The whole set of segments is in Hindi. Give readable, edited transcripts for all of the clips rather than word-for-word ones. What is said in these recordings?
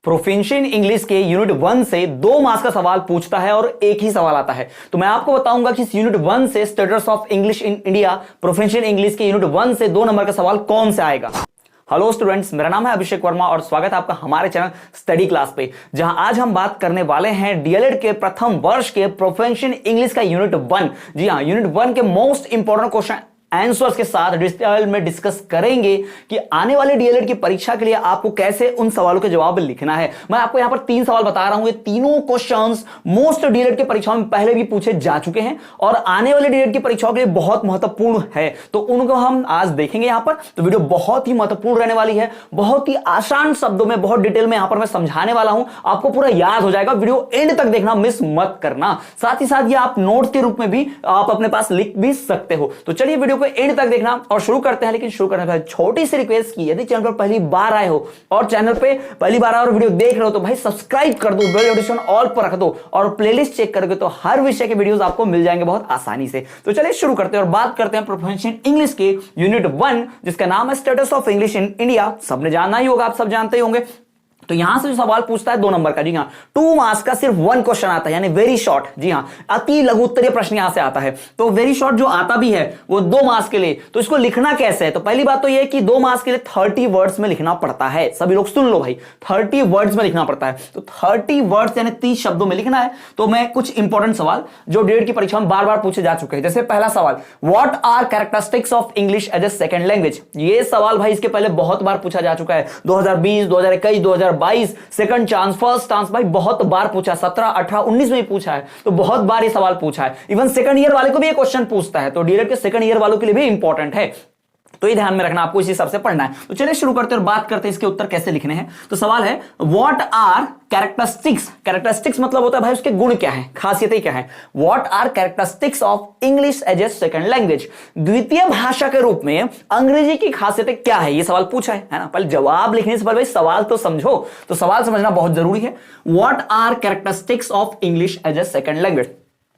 प्रोफिशिएंसी इन इंग्लिश के यूनिट 1 से 2 मार्क्स का सवाल पूछता है और एक ही सवाल आता है। तो मैं आपको बताऊंगा कि इस यूनिट 1 से status of English in India proficiency in English के यूनिट 1 से 2 नंबर का सवाल कौन से आएगा। हेलो स्टूडेंट्स, मेरा नाम है अभिषेक वर्मा और स्वागत है आपका हमारे चैनल स्टडी क्लास पे, जहां आज हम बात करने वाले हैं डीएलएड के प्रथम वर्ष के प्रोफिशिएंसी इन इंग्लिश का यूनिट 1। जी हां, यूनिट 1 के मोस्ट इंपॉर्टेंट क्वेश्चन आंसर्स के साथ डिटेल में डिस्कस करेंगे कि आने वाले डीएलएड की परीक्षा के लिए आपको कैसे उन सवालों के जवाब लिखना है। मैं आपको यहां पर 3 सवाल बता रहा हूं, ये तीनों क्वेश्चंस मोस्ट डीएलएड की परीक्षाओं में पहले भी पूछे जा चुके हैं और आने वाले डीएलएड की परीक्षाओं के लिए बहुत महत्वपूर्ण है, तो उनको हम आज देखेंगे। यहां पर तो वीडियो बहुत ही महत्वपूर्ण रहने वाली है, बहुत ही आसान शब्दों में बहुत डिटेल में यहां पर मैं समझाने वाला हूं, आपको पूरा याद हो जाएगा। वीडियो एंड तक देखना, मिस मत करना। साथ ही साथ ये आप नोट्स के रूप में भी आप अपने पास लिख भी सकते हो। तो चलिए वीडियो को एंड तक देखना और शुरू करते हैं। लेकिन शुरू करने पहले छोटी सी रिक्वेस्ट की, यदि चैनल पर पहली बार आए हो और चैनल पे पहली बार आए और वीडियो देख रहे हो तो भाई सब्सक्राइब कर दो, बेल नोटिफिकेशन ऑल पर रख दो और प्लेलिस्ट चेक करके तो हर विषय के वीडियोस आपको मिल जाएंगे बहुत आसानी से। तो चलिए शुरू करते हैं और बात करते हैं प्रोफिशिएंसी इन इंग्लिश के यूनिट 1 जिसका नाम है status of English in India. सबने जानना ही होगा, आप सब जानते ही होंगे। तो यहां से जो सवाल पूछता है 2 नंबर का, जी हां, 2 मार्क्स का सिर्फ 1 क्वेश्चन आता है, यानी वेरी शॉर्ट। जी हां, अति लघु उत्तरीय प्रश्न यहां से आता है। तो वेरी शॉर्ट जो आता भी है वो 2 मार्क्स के लिए। तो इसको लिखना कैसे है, तो पहली बात तो ये है कि 2 मार्क्स के लिए 30 वर्ड्स में लिखना पड़ता है। सभी लोग सुन लो भाई, 30 वर्ड्स में लिखना पड़ता है। तो 30 वर्ड्स यानी 30 शब्दों में लिखना है। तो मैं कुछ इंपॉर्टेंट सवाल जो डीएलएड की परीक्षा में बार बार पूछे जा चुके हैं, जैसे पहला सवाल, what are characteristics of English as a second language. ये सवाल भाई इसके पहले बहुत बार पूछा जा चुका है, 2020, 2021, 2022, सेकंड चांस, फर्स्ट चांस, भाई बहुत बार पूछा, 17, 18, 19 में भी पूछा है। तो बहुत बार ये सवाल पूछा है। इवन सेकंड ईयर वाले को भी ये क्वेश्चन पूछता है, तो डीएलएड के सेकंड ईयर वालों के लिए भी इंपॉर्टेंट है। तो ये ध्यान में रखना, आपको इस हिसाब से पढ़ना है। तो चलिए शुरू करते हैं और बात करते हैं इसके उत्तर कैसे लिखने हैं। तो सवाल है, व्हाट आर कैरेक्टरिस्टिक्स। कैरेक्टरिस्टिक्स मतलब होता है भाई उसके गुण क्या है, खासियतें क्या है। What are characteristics of English as a second language. द्वितीय भाषा के रूप में अंग्रेजी की खासियतें क्या है, ये सवाल पूछा है ना। पहले जवाब लिखने से पहले भाई सवाल तो समझो, तो सवाल समझना बहुत जरूरी है। What are characteristics of English as a second language,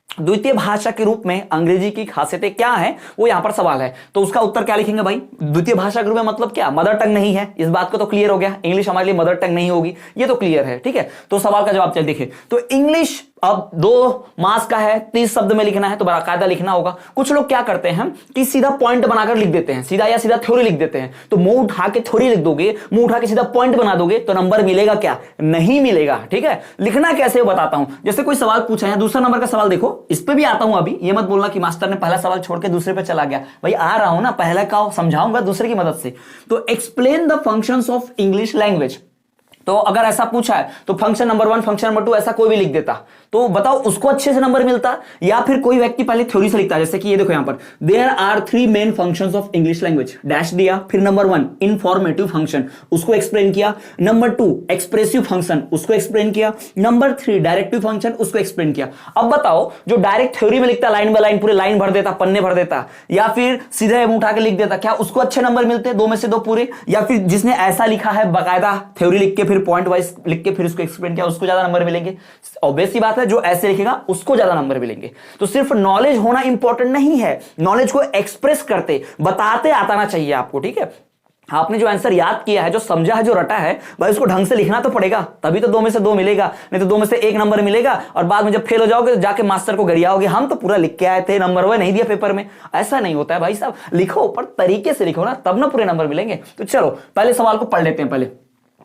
द्वितीय भाषा के रूप में अंग्रेजी की खासियतें क्या है, वो यहां पर सवाल है। तो उसका उत्तर क्या लिखेंगे भाई, द्वितीय भाषा के रूप में मतलब क्या, मदर टंग नहीं है। इस बात को तो क्लियर हो गया, इंग्लिश हमारे लिए मदर टंग नहीं होगी, ये तो क्लियर है, ठीक है। तो सवाल का जवाब चल देखिए, तो इंग्लिश अब 2 मार्क्स का है, 30 शब्द में लिखना है, तो बाकायदा लिखना होगा। कुछ लोग क्या करते हैं कि सीधा पॉइंट बनाकर लिख देते हैं, सीधा या सीधा थ्योरी लिख देते हैं। तो मुंह उठा के थ्योरी लिख दोगे, मुंह उठा के सीधा पॉइंट बना दोगे तो नंबर मिलेगा क्या, नहीं मिलेगा, ठीक है। लिखना कैसे बताता हूं। जैसे कोई सवाल पूछा है, दूसरा नंबर का सवाल देखो, इस पे भी आता हूं अभी। ये मत बोलना कि मास्टर ने पहला सवाल छोड़ के दूसरे पे चला गया, भाई आ रहा हूं ना, पहला का समझाऊंगा दूसरे की मदद से। तो explain the functions of English language. तो अगर ऐसा पूछा है तो फंक्शन नंबर 1, फंक्शन नंबर 2 ऐसा कोई भी लिख देता, तो बताओ उसको अच्छे से नंबर मिलता, या फिर कोई व्यक्ति पहले थ्योरी से लिखता है। जैसे कि ये देखो यहां पर, there are 3 main functions of English language, dash दिया, फिर नंबर 1 इंफॉर्मेटिव फंक्शन, उसको एक्सप्लेन किया, नंबर 2 एक्सप्रेसिव फंक्शन, उसको एक्सप्लेन किया, नंबर 3 डायरेक्टिव फंक्शन, उसको एक्सप्लेन किया। अब बताओ जो डायरेक्ट थ्योरी में लिखता, लाइन बाय लाइन पूरे लाइन भर देता, पन्ने भर देता, या फिर सीधे उठा के लिख देता, क्या उसको अच्छे नंबर मिलते, 2 में से 2 पूरे, या फिर जिसने ऐसा लिखा है बाकायदा थ्योरी लिख के फिर पॉइंट वाइज लिख के फिर उसको एक्सप्लेन किया, उसको ज्यादा नंबर मिलेंगे। ऑब्वियस सी बात है, जो ऐसे लिखेगा उसको ज्यादा नंबर मिलेंगे। तो सिर्फ नॉलेज होना इंपॉर्टेंट नहीं है, नॉलेज को एक्सप्रेस करते बताते आना चाहिए आपको, ठीक है। आपने जो आंसर याद किया है, जो समझा है, जो रटा है, भाई उसको ढंग से लिखना तो पड़ेगा, तभी तो 2 में से 2 मिलेगा, नहीं तो 2 में से 1 नंबर मिलेगा और बाद में जब फेल हो जाओगे तो जाके मास्टर को गरियाओगे, हम तो पूरा लिख के आए थे, नंबर वो नहीं दिया पेपर में। ऐसा नहीं होता है भाई साहब, लिखो पर तरीके से लिखो ना, तब ना पूरे नंबर मिलेंगे। तो चलो पहले सवाल को पढ़ लेते हैं। पहले,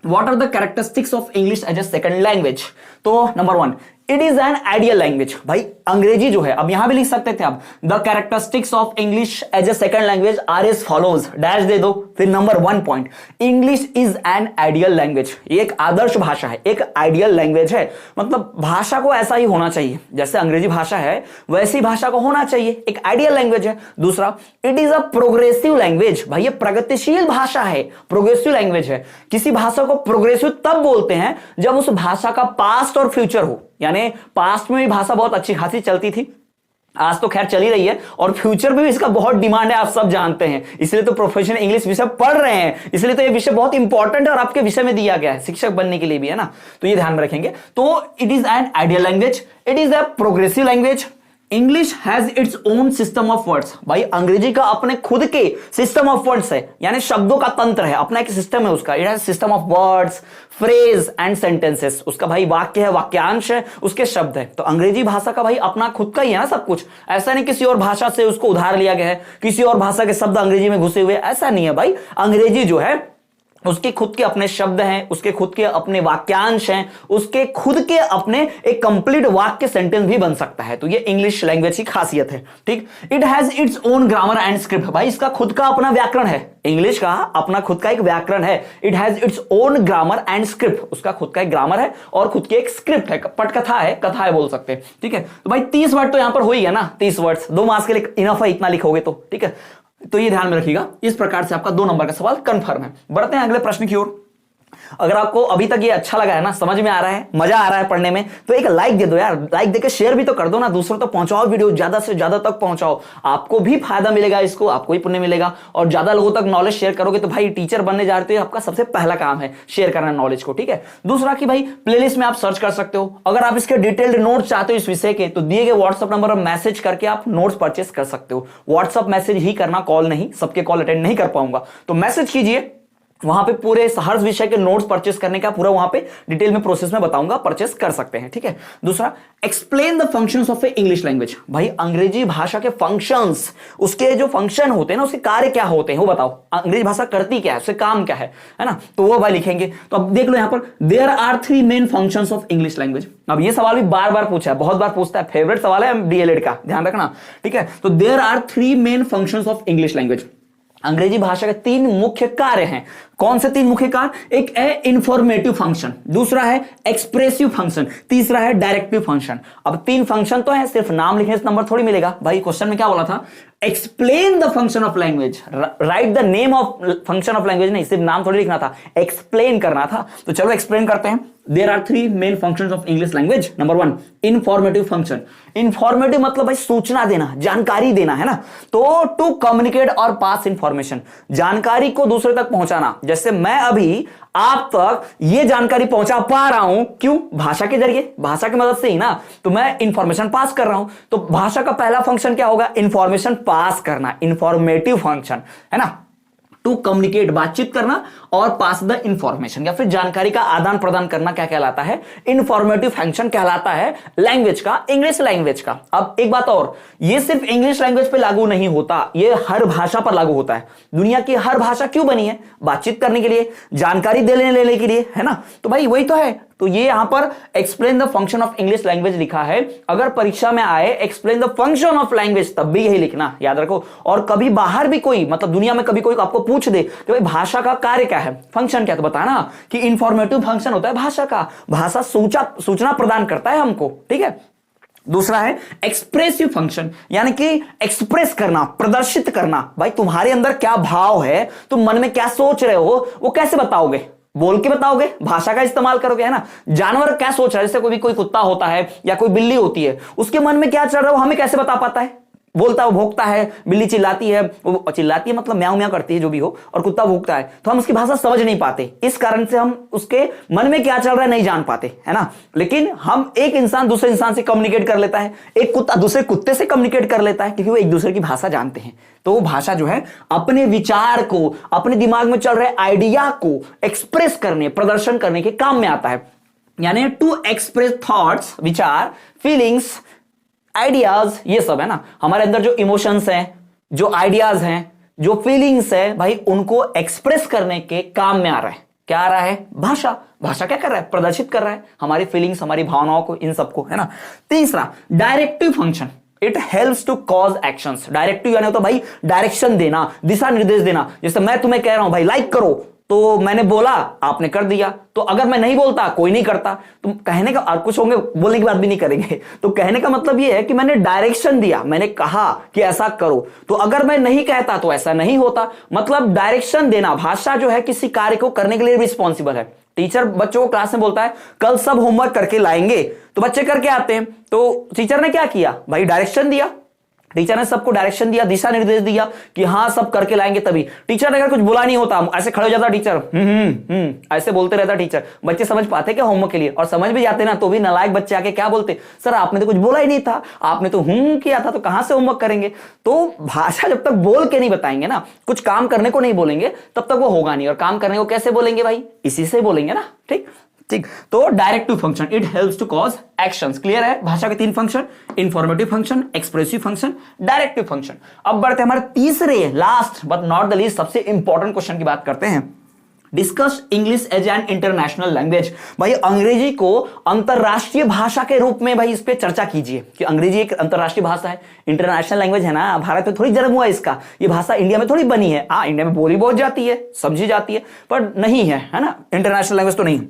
what are the characteristics of English as a second language. तो number 1, it is an ideal language. भाई अंग्रेजी जो है, अब यहां भी लिख सकते थे आप, the characteristics of English as a second language are as follows, dash दे दो, फिर number 1 point, English is an ideal language. ये एक आदर्श भाषा है, एक आइडियल लैंग्वेज है, मतलब भाषा को ऐसा ही होना चाहिए, जैसे अंग्रेजी भाषा है वैसी भाषा को होना चाहिए, एक आइडियल लैंग्वेज है। दूसरा, it is a progressive language. भाई ये प्रगतिशील भाषा है, प्रोग्रेसिव लैंग्वेज है। किसी भाषा को प्रोग्रेसिव तब बोलते हैं जब उस भाषा का पास्ट और फ्यूचर हो, यानी पास्ट में भी भाषा बहुत अच्छी खासी चलती थी, आज तो खैर चली रही है, और फ्यूचर में भी इसका बहुत डिमांड है, आप सब जानते हैं। इसलिए तो प्रोफेशनल इंग्लिश विषय पढ़ रहे हैं, इसलिए तो ये विषय बहुत इंपॉर्टेंट है और आपके विषय में दिया गया है, शिक्षक बनने के लिए भी, है ना। तो ये ध्यान में रखेंगे। तो it is an ideal language, it is a progressive language, English has its own system of words. भाई अंग्रेजी का अपने खुद के सिस्टम ऑफ वर्ड्स है, यानी शब्दों का तंत्र है, अपना एक सिस्टम है उसका। It has system of words, phrase and sentences. उसका भाई वाक्य है, वाक्यांश है, उसके शब्द है। तो अंग्रेजी भाषा का भाई अपना खुद का ही है ना सब कुछ। ऐसा नहीं किसी और भाषा से उसको उधार लिया गया है, किसी और भाषा के शब्द अंग्रेजी में घुसे हुए, ऐसा नहीं है भाई। अंग्रेजी जो है उसके खुद के अपने शब्द हैं, उसके खुद के अपने वाक्यांश हैं, उसके खुद के अपने एक कंप्लीट वाक्य सेंटेंस भी बन सकता है। तो ये इंग्लिश लैंग्वेज की खासियत है, ठीक। It has its own grammar and script. भाई इसका खुद का अपना व्याकरण है, इंग्लिश का अपना खुद का एक व्याकरण है। It has its own grammar and script. उसका खुद का एक ग्रामर है और खुद की एक स्क्रिप्ट है, पटकथा है, कथा है बोल सकते हैं, ठीक है। तो भाई 30 वर्ड तो यहां पर हो ही है ना, 30 वर्ड्स 2 मार्क्स के लिए इनफ है, इतना लिखोगे तो, ठीक है। तो ये ध्यान में रखिएगा। इस प्रकार से आपका 2 नंबर का सवाल कंफर्म है। बढ़ते हैं अगले प्रश्न की ओर। अगर आपको अभी तक ये अच्छा लगा है ना, समझ में आ रहा है, मजा आ रहा है पढ़ने में, तो एक लाइक दे दो यार। लाइक देके शेयर भी तो कर दो ना, दूसरों तक पहुंचाओ, वीडियो ज्यादा से ज्यादा तक पहुंचाओ। आपको भी फायदा मिलेगा, इसको आपको ही पुण्य मिलेगा। और ज्यादा लोगों तक नॉलेज शेयर करोगे तो भाई टीचर बनने जा रहे हो, आपका सबसे पहला काम है शेयर करना नॉलेज को, ठीक है। दूसरा कि भाई प्लेलिस्ट में आप सर्च कर सकते हो। अगर आप इसके डिटेल्ड नोट्स चाहते हो इस विषय के, तो दिए गए व्हाट्सएप नंबर पर मैसेज करके आप नोट्स परचेस कर सकते हो। व्हाट्सएप मैसेज ही करना, कॉल नहीं, सबके कॉल अटेंड नहीं कर पाऊंगा, तो मैसेज कीजिए। वहां पे पूरे हर विषय के नोट्स परचेस करने का पूरा वहां पे डिटेल में प्रोसेस में बताऊंगा, परचेस कर सकते हैं, ठीक है। दूसरा, explain the functions of A English language. भाई अंग्रेजी भाषा के फंक्शंस, उसके जो फंक्शन होते हैं ना, उसके कार्य क्या होते हैं वो बताओ। अंग्रेजी भाषा करती क्या है, उससे काम क्या है ना, तो वो भाई लिखेंगे। तो अब देख लो यहां पर, there are 3 main functions of English language. अब ये सवाल भी बार बार पूछा है, बहुत बार पूछता है, फेवरेट सवाल है डीएलएड का, ध्यान रखना, ठीक है। तो there are 3 main functions of English language. अंग्रेजी भाषा के 3 मुख्य कार्य हैं। कौन से 3 मुख्य कार्य? एक है इंफॉर्मेटिव फंक्शन, दूसरा है एक्सप्रेसिव फंक्शन, तीसरा है डायरेक्टिव फंक्शन। अब 3 फंक्शन तो है, सिर्फ नाम लिखने से नंबर थोड़ी मिलेगा भाई। क्वेश्चन में क्या बोला था? Explain the function of language, right the name of function of language, नहीं, सिर्फ नाम थोड़ी लिखना था, एक्सप्लेन करना था। तो चलो एक्सप्लेन करते हैं। There are 3 main functions of English language. Number 1, informative function. Informative मतलब भाई सूचना देना, जानकारी देना, है ना। तो टू कम्युनिकेट और पास इंफॉर्मेशन, जानकारी को दूसरे तक पहुंचाना। जैसे मैं अभी आप तक ये जानकारी पहुंचा पा रहा हूं, क्यों? भाषा के जरिए, भाषा की मदद से ही ना, तो मैं इंफॉर्मेशन पास कर रहा हूं। तो भाषा का पहला फंक्शन क्या होगा? इंफॉर्मेशन पास करना, इंफॉर्मेटिव फंक्शन, है ना। टू कम्युनिकेट, बातचीत करना, और पास द इंफॉर्मेशन या फिर जानकारी का आदान प्रदान करना क्या कहलाता है? इंफॉर्मेटिव फंक्शन कहलाता है लैंग्वेज का, इंग्लिश लैंग्वेज का। अब एक बात और, ये सिर्फ इंग्लिश लैंग्वेज पे लागू नहीं होता, ये हर भाषा पर लागू होता है। दुनिया की हर भाषा क्यों बनी है? बातचीत करने के लिए, जानकारी देने लेने के लिए, है ना। तो भाई वही तो है। तो ये यहां पर explain the function of English language लिखा है। अगर परीक्षा में आए explain the function of language, तब भी यही लिखना, याद रखो। और कभी बाहर भी कोई, मतलब दुनिया में कभी कोई आपको पूछ दे कि भाई भाषा का कार्य क्या है, फंक्शन क्या, तो बताना कि इंफॉर्मेटिव फंक्शन होता है भाषा का। भाषा सूचना प्रदान करता है हमको, ठीक है। दूसरा है एक्सप्रेसिव फंक्शन, यानी कि एक्सप्रेस करना, प्रदर्शित करना। भाई तुम्हारे अंदर क्या भाव है, तुम मन में क्या सोच रहे हो, वो कैसे बताओगे? बोल के बताओगे, भाषा का इस्तेमाल करोगे, है ना। जानवर क्या सोच रहा है, जैसे कोई कुत्ता होता है या कोई बिल्ली होती है, उसके मन में क्या चल रहा है वो हमें कैसे बता पाता है? बोलता है, वो भौंकता है, बिल्ली चिल्लाती है, वो चिल्लाती है मतलब म्याऊं म्याऊं करती है जो भी हो, और कुत्ता भौंकता है, तो हम उसकी भाषा समझ नहीं पाते। इस कारण से हम उसके मन में क्या चल रहा है नहीं जान पाते, है ना। लेकिन हम, एक इंसान दूसरे इंसान से कम्युनिकेट कर लेता है, एक कुत्ता दूसरे कुत्ते से कम्युनिकेट कर लेता है, क्योंकि वो एक दूसरे की भाषा जानते हैं। तो वो भाषा जो है अपने विचार को, अपने दिमाग में चल रहे आइडिया को एक्सप्रेस करने, प्रदर्शन करने के काम में आता है। यानी टू एक्सप्रेस थॉट्स, विचार, फीलिंग्स, आइडियाज, ये सब है ना। हमारे अंदर जो इमोशंस हैं, जो आइडियाज हैं, जो फीलिंग्स है, भाई उनको एक्सप्रेस करने के काम में आ रहा है। क्या आ रहा है? भाषा। भाषा क्या कर रहा है? प्रदर्शित कर रहा है हमारी फीलिंग्स, हमारी भावनाओं को, इन सबको, है ना। तीसरा, directive function. It helps to cause actions. Directive यानी तो भाई डायरेक्शन देना, दिशा निर्देश देना। जैसे मैं तुम्हें कह रहा हूं भाई लाइक करो, तो मैंने बोला, आपने कर दिया। तो अगर मैं नहीं बोलता, कोई नहीं करता। तुम कहने का, और कुछ होंगे बोलने की बात भी नहीं करेंगे, तो कहने का मतलब यह है कि मैंने डायरेक्शन दिया, मैंने कहा कि ऐसा करो। तो अगर मैं नहीं कहता तो ऐसा नहीं होता। मतलब डायरेक्शन देना, भाषा जो है किसी कार्य को करने के लिए रिस्पॉन्सिबल है। टीचर बच्चों को क्लास में बोलता है कल सब होमवर्क करके लाएंगे, तो बच्चे करके आते हैं। तो टीचर ने क्या किया भाई? डायरेक्शन दिया, टीचर ने सबको डायरेक्शन दिया, दिशा निर्देश दिया कि हाँ सब करके लाएंगे तभी। टीचर ने अगर कुछ बोला नहीं होता, ऐसे खड़े हो जाता टीचर, ऐसे बोलते रहता टीचर, बच्चे समझ पाते क्या होमवर्क के लिए? और समझ भी जाते ना तो भी नालायक बच्चे आके क्या बोलते, सर आपने तो कुछ बोला ही नहीं था, आपने तो किया था, तो कहां से होमवर्क करेंगे? तो भाषा जब तक बोल के नहीं बताएंगे ना, कुछ काम करने को नहीं बोलेंगे, तब तक वो होगा नहीं। और काम करने को कैसे बोलेंगे भाई? इसी से बोलेंगे ना। ठीक ठीक। तो directive function, it helps to cause actions. Clear है? भाषा के 3 function, informative function, expressive function, directive function. अब बढ़ते हैं हमारे तीसरे, last but not the least, सबसे इंपॉर्टेंट क्वेश्चन की बात करते हैं। Discuss English as an international language. भाई अंग्रेजी को अंतरराष्ट्रीय भाषा के रूप में भाई इस पे चर्चा कीजिए कि अंग्रेजी एक अंतरराष्ट्रीय भाषा है, इंटरनेशनल लैंग्वेज है ना, भारत में थोड़ी जन्म हुआ इसका, ये भाषा इंडिया में थोड़ी बनी है। हाँ इंडिया में बोली बहुत जाती है, समझी जाती है, पर नहीं है, है ना, इंटरनेशनल लैंग्वेज तो नहीं,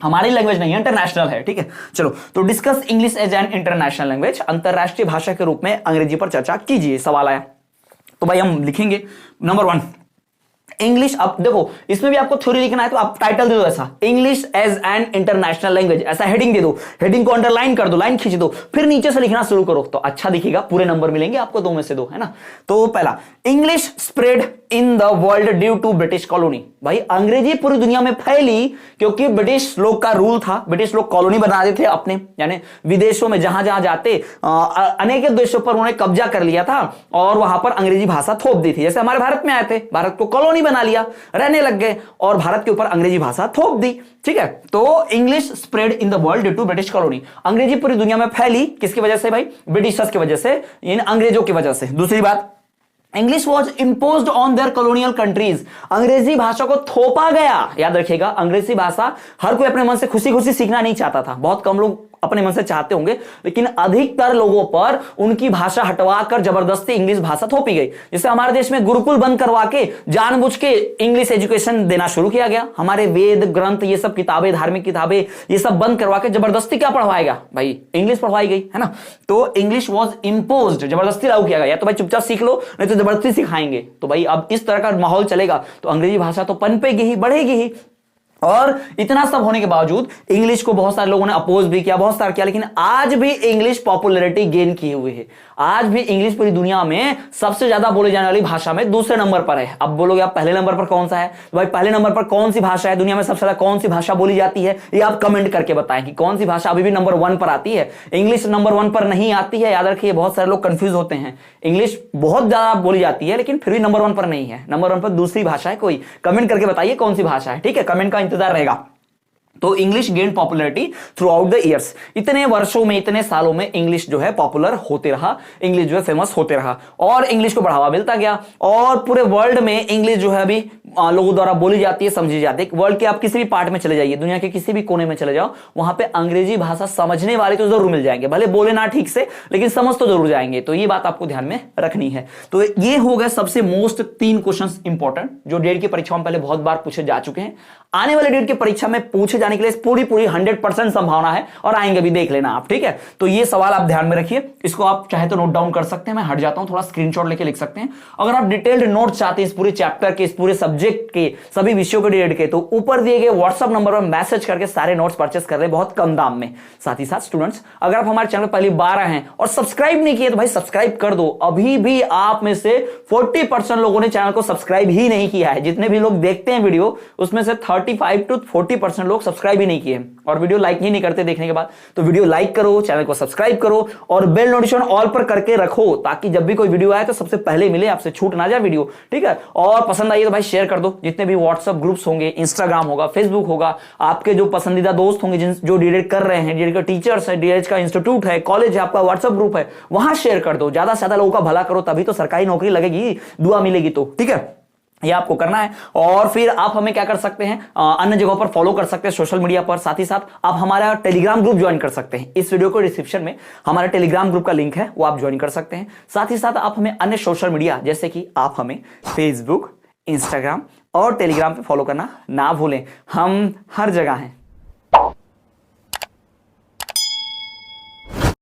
हमारी लैंग्वेज नहीं है, इंटरनेशनल है। ठीक है, चलो तो discuss English as an international language, अंतरराष्ट्रीय भाषा के रूप में अंग्रेजी पर चर्चा कीजिए, सवाल आया। तो भाई हम लिखेंगे नंबर 1 इंग्लिश। अब देखो इसमें भी आपको थ्योरी लिखना है तो आप टाइटल दे दो ऐसा, English as an international language, ऐसा हेडिंग दे दो, हेडिंग को अंडरलाइन कर दो, लाइन खींच दो, फिर नीचे से लिखना शुरू करो तो अच्छा दिखेगा, पूरे नंबर मिलेंगे आपको 2 में से 2, है ना। तो पहला, English spread in the world due to British colony. भाई अंग्रेजी पूरी दुनिया में फैली क्योंकि ब्रिटिश लोग का रूल था, ब्रिटिश लोग कॉलोनी बना रहे थे अपने, यानी विदेशों में जहां जहां जाते अनेक देशों पर उन्होंने कब्जा कर लिया था और वहां पर अंग्रेजी भाषा थोप दी थी। जैसे हमारे भारत में आए थे, भारत को कॉलोनी बना लिया, रहने लग गए और भारत के ऊपर अंग्रेजी भाषा थोप दी। ठीक है, तो English spread in the world due to British colony. अंग्रेजी पूरी दुनिया में फैली किसकी वजह से भाई? ब्रिटिशर्स की वजह से, इन अंग्रेजों की वजह से। दूसरी बात, English was imposed on their colonial countries. अंग्रेजी भाषा को थोपा गया। याद रखिएगा, अंग्रेजी भाषा हर कोई अपने मन से खुशी खुशी सीखना नहीं चाहता था, बहुत कम लोग अपने मन से चाहते होंगे, लेकिन अधिकतर लोगों पर उनकी भाषा हटवाकर जबरदस्ती इंग्लिश भाषा थोपी गई। जैसे हमारे देश में गुरुकुल बंद करवा के जानबूझ के इंग्लिश एजुकेशन देना शुरू किया गया। हमारे वेद ग्रंथ, ये सब किताबें, धार्मिक किताबें, ये सब बंद करवा के जबरदस्ती क्या पढ़वाएगा भाई? इंग्लिश पढ़वाई गई, है ना। तो इंग्लिश वॉज इम्पोज्ड, जबरदस्ती लागू किया गया, या तो भाई चुपचाप सीख लो, नहीं तो जबरदस्ती सिखाएंगे। तो भाई अब इस तरह का माहौल चलेगा तो अंग्रेजी भाषा तो पनपेगी ही, बढ़ेगी ही। और इतना सब होने के बावजूद इंग्लिश को बहुत सारे लोगों ने अपोज भी किया, बहुत सारा किया, लेकिन आज भी इंग्लिश पॉपुलैरिटी गेन किए हुए है। आज भी इंग्लिश पूरी दुनिया में सबसे ज्यादा बोले जाने वाली भाषा में दूसरे नंबर पर है। अब बोलोगे आप पहले नंबर पर कौन सा है? तो भाई पहले नंबर पर कौन सी भाषा है दुनिया में सबसे ज्यादा, कौन सी भाषा बोली जाती है? ये आप कमेंट करके बताएं कि कौन सी भाषा अभी भी नंबर 1 पर आती है। इंग्लिश नंबर 1 पर नहीं आती है, याद रखिए, बहुत सारे लोग कंफ्यूज होते हैं। इंग्लिश बहुत ज्यादा बोली जाती है लेकिन फिर भी नंबर 1 पर नहीं है, नंबर 1 पर दूसरी भाषा है कोई। कमेंट करके बताइए कौन सी भाषा है, ठीक है, कमेंट का इंतजार रहेगा। तो English gain popularity through out the years. इतने वर्षों में, इतने सालों में इंग्लिश जो है पॉपुलर होते रहा, इंग्लिश जो है फेमस होते रहा और इंग्लिश को बढ़ावा मिलता गया। और पूरे वर्ल्ड में इंग्लिश जो है अभी लोगों द्वारा बोली जाती है, समझी जाती है। वर्ल्ड के आप किसी भी पार्ट में चले जाइए, दुनिया के किसी भी कोने में चले जाओ, वहां पे अंग्रेजी भाषा समझने वाले तो जरूर मिल जाएंगे, भले बोले ना ठीक से लेकिन समझ तो जरूर जाएंगे। तो ये बात आपको ध्यान में रखनी है। तो ये हो गए सबसे मोस्ट 3 क्वेश्चंस इंपॉर्टेंट जो डेट की परीक्षा में पहले बहुत बार पूछे जा चुके हैं, आने वाले डेट की परीक्षा में पूछे जाने के लिए पूरी 100% संभावना है और आएंगे भी, देख लेना आप, ठीक है। तो ये सवाल आप ध्यान में रखिए, इसको आप चाहे तो नोट डाउन कर सकते हैं, मैं हट जाता हूं, थोड़ा स्क्रीनशॉट लेके लिख सकते हैं। अगर आप डिटेल्ड नोट चाहते हैं इस पूरे चैप्टर के, इस पूरे सब्जेक्ट के, सभी विषयों के डेट के, तो ऊपर दिए गए व्हाट्सएप नंबर पर मैसेज करके सारे नोट्स परचेस कर रहे हैं बहुत कम दाम में। साथ ही साथ स्टूडेंट्स, अगर आप हमारे चैनल पहली बार आए हैं और सब्सक्राइब नहीं किए तो भाई सब्सक्राइब कर दो। अभी भी आप में से 40% लोगों ने चैनल को सब्सक्राइब ही नहीं किया है। जितने भी लोग देखते हैं वीडियो उसमें से 35 to 40% लोग सब्सक्राइब ही नहीं किए और वीडियो लाइक ही नहीं करते देखने के बाद। तो वीडियो लाइक करो, चैनल को सब्सक्राइब करो और बेल नोटिफिकेशन ऑल पर करके रखो ताकि जब भी कोई वीडियो आए तो सबसे पहले मिले, आपसे छूट ना जाए वीडियो, ठीक है। और पसंद आई तो भाई शेयर कर दो। जितने भी व्हाट्सएप ग्रुप्स होंगे, इंस्टाग्राम होगा, फेसबुक होगा, आपके जो पसंदीदा दोस्त होंगे जो डीएड कर रहे हैं, डीएड का टीचर्स है, डीएड का इंस्टीट्यूट है, कॉलेज है, आपका व्हाट्सएप ग्रुप है, वहां शेयर कर दो। ज्यादा से ज्यादा लोगों का भला करो, तभी तो सरकारी नौकरी लगेगी, दुआ मिलेगी। तो ठीक है, ये आपको करना है। और फिर आप हमें क्या कर सकते हैं, अन्य जगहों पर फॉलो कर सकते हैं सोशल मीडिया पर। साथ ही साथ आप हमारा टेलीग्राम ग्रुप ज्वाइन कर सकते हैं। इस वीडियो को डिस्क्रिप्शन में हमारे टेलीग्राम ग्रुप का लिंक है, वो आप ज्वाइन कर सकते हैं। साथ ही साथ आप हमें अन्य सोशल मीडिया जैसे कि आप हमें फेसबुक, इंस्टाग्राम और टेलीग्राम पे फॉलो करना ना भूलें। हम हर जगह हैं।